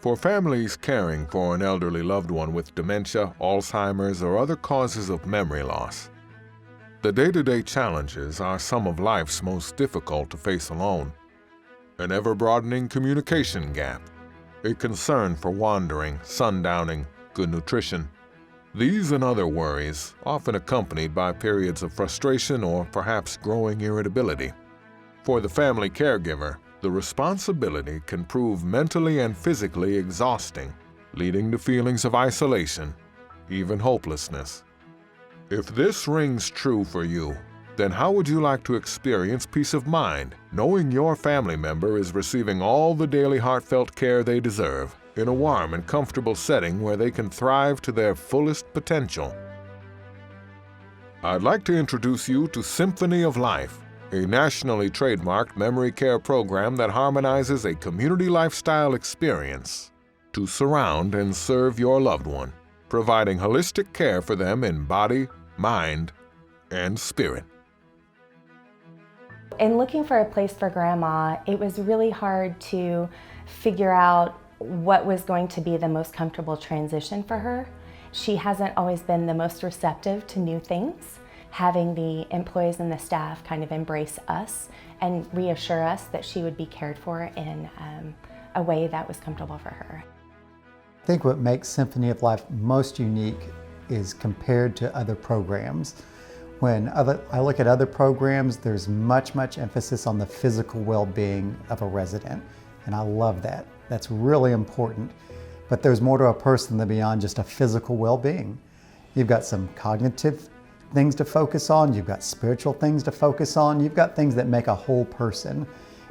For families caring for an elderly loved one with dementia, Alzheimer's, or other causes of memory loss, the day-to-day challenges are some of life's most difficult to face alone. An ever-broadening communication gap, a concern for wandering, sundowning, good nutrition. These and other worries, often accompanied by periods of frustration or perhaps growing irritability. For the family caregiver, the responsibility can prove mentally and physically exhausting, leading to feelings of isolation, even hopelessness. If this rings true for you, then how would you like to experience peace of mind, knowing your family member is receiving all the daily heartfelt care they deserve in a warm and comfortable setting where they can thrive to their fullest potential? I'd like to introduce you to Symphony of Life, a nationally trademarked memory care program that harmonizes a community lifestyle experience to surround and serve your loved one, providing holistic care for them in body, mind, and spirit. In looking for a place for Grandma, it was really hard to figure out what was going to be the most comfortable transition for her. She hasn't always been the most receptive to new things. Having the employees and the staff kind of embrace us and reassure us that she would be cared for in a way that was comfortable for her. I think what makes Symphony of Life most unique is compared to other programs. When I look at other programs, there's much emphasis on the physical well-being of a resident, and I love that. That's really important. But there's more to a person than beyond just a physical well-being. You've got some cognitive things to focus on, you've got spiritual things to focus on, you've got things that make a whole person.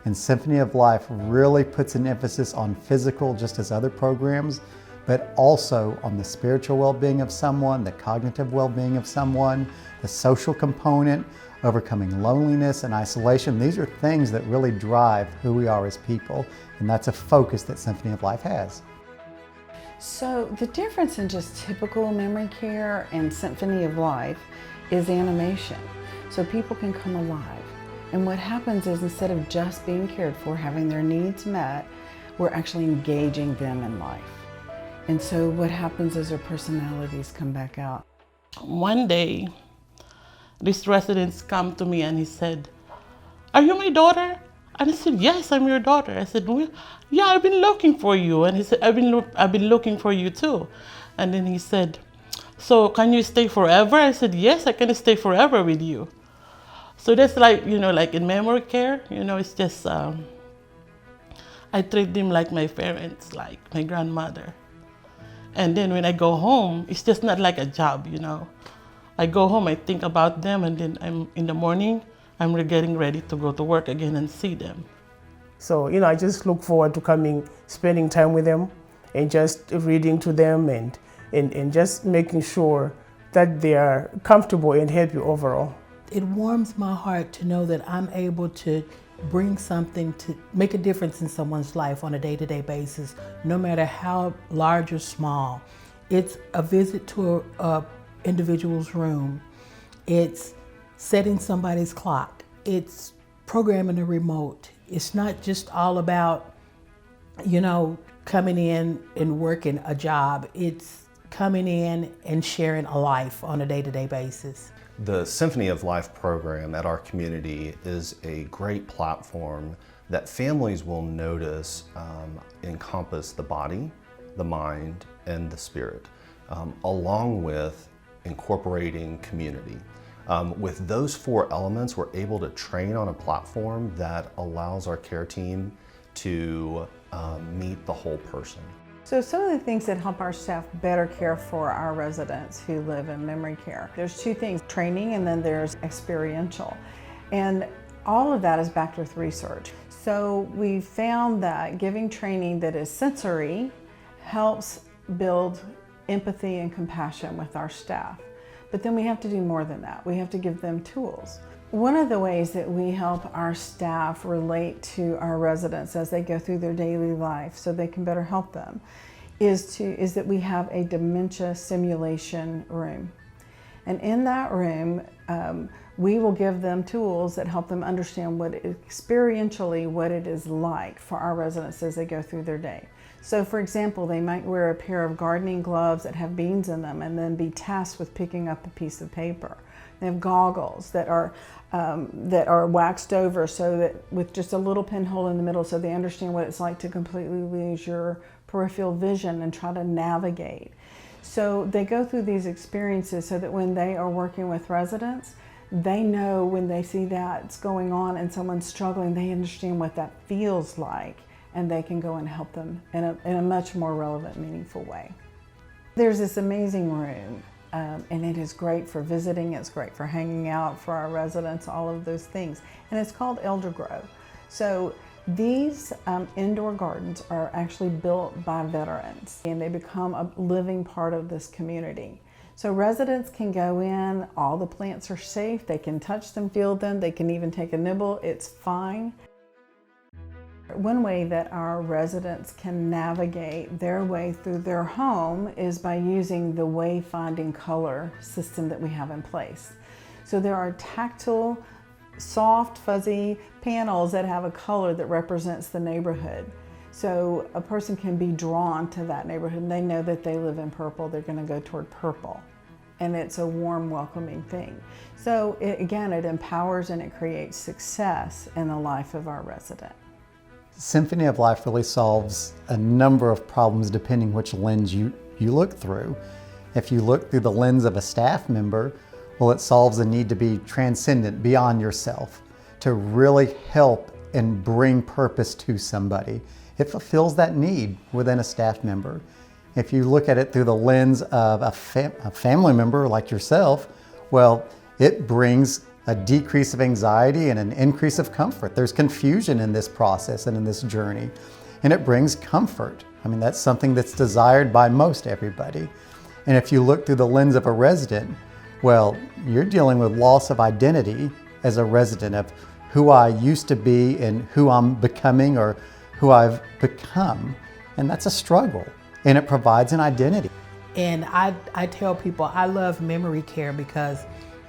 And Symphony of Life really puts an emphasis on physical, just as other programs, but also on the spiritual well-being of someone, the cognitive well-being of someone, the social component, overcoming loneliness and isolation. These are things that really drive who we are as people, and that's a focus that Symphony of Life has. So the difference in just typical memory care and Symphony of Life is animation. So people can come alive. And what happens is, instead of just being cared for, having their needs met, we're actually engaging them in life. And so what happens is their personalities come back out. One day, this resident come to me and he said, "Are you my daughter?" And I said, "Yes, I'm your daughter." I said, "Well, yeah, I've been looking for you." And he said, I've been looking for you too." And then he said, "So can you stay forever?" I said, "Yes, I can stay forever with you." So that's like, like in memory care, it's just, I treat them like my parents, like my grandmother. And then when I go home, it's just not like a job, I go home, I think about them, and then in the morning, I'm getting ready to go to work again and see them. So, I just look forward to coming, spending time with them, and just reading to them and just making sure that they are comfortable and happy overall. It warms my heart to know that I'm able to bring something to make a difference in someone's life on a day-to-day basis, no matter how large or small. It's a visit to a individual's room. It's setting somebody's clock. It's programming a remote. It's not just all about, coming in and working a job. It's coming in and sharing a life on a day-to-day basis. The Symphony of Life program at our community is a great platform that families will notice encompass the body, the mind, and the spirit, along with incorporating community. With those four elements, we're able to train on a platform that allows our care team to meet the whole person. So some of the things that help our staff better care for our residents who live in memory care. There's two things, training and then there's experiential. And all of that is backed with research. So we found that giving training that is sensory helps build empathy and compassion with our staff. But then we have to do more than that. We have to give them tools. One of the ways that we help our staff relate to our residents as they go through their daily life so they can better help them is that we have a dementia simulation room. And in that room, we will give them tools that help them understand experientially what it is like for our residents as they go through their day. So for example, they might wear a pair of gardening gloves that have beans in them and then be tasked with picking up a piece of paper. They have goggles that are waxed over so that with just a little pinhole in the middle, so they understand what it's like to completely lose your peripheral vision and try to navigate. So they go through these experiences so that when they are working with residents, they know when they see that's going on and someone's struggling, they understand what that feels like, and they can go and help them in a much more relevant, meaningful way. There's this amazing room, and it is great for visiting, it's great for hanging out for our residents, all of those things. And it's called Elder Grow. So these indoor gardens are actually built by veterans, and they become a living part of this community. So residents can go in, all the plants are safe, they can touch them, feel them, they can even take a nibble, it's fine. One way that our residents can navigate their way through their home is by using the wayfinding color system that we have in place. So there are tactile, soft, fuzzy panels that have a color that represents the neighborhood. So a person can be drawn to that neighborhood, and they know that they live in purple, they're going to go toward purple. And it's a warm, welcoming thing. So again, it empowers and it creates success in the life of our resident. Symphony of Life really solves a number of problems depending which lens you look through. If you look through the lens of a staff member, well, it solves the need to be transcendent beyond yourself, to really help and bring purpose to somebody. It fulfills that need within a staff member. If you look at it through the lens of a family member like yourself, well, it brings a decrease of anxiety and an increase of comfort. There's confusion in this process and in this journey, and it brings comfort. I mean, that's something that's desired by most everybody. And if you look through the lens of a resident, well, you're dealing with loss of identity as a resident of who I used to be and who I'm becoming or who I've become. And that's a struggle, and it provides an identity. And I tell people I love memory care because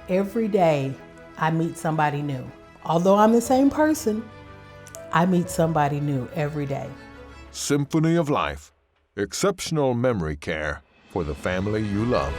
every day I meet somebody new. Although I'm the same person, I meet somebody new every day. Symphony of Life, exceptional memory care for the family you love.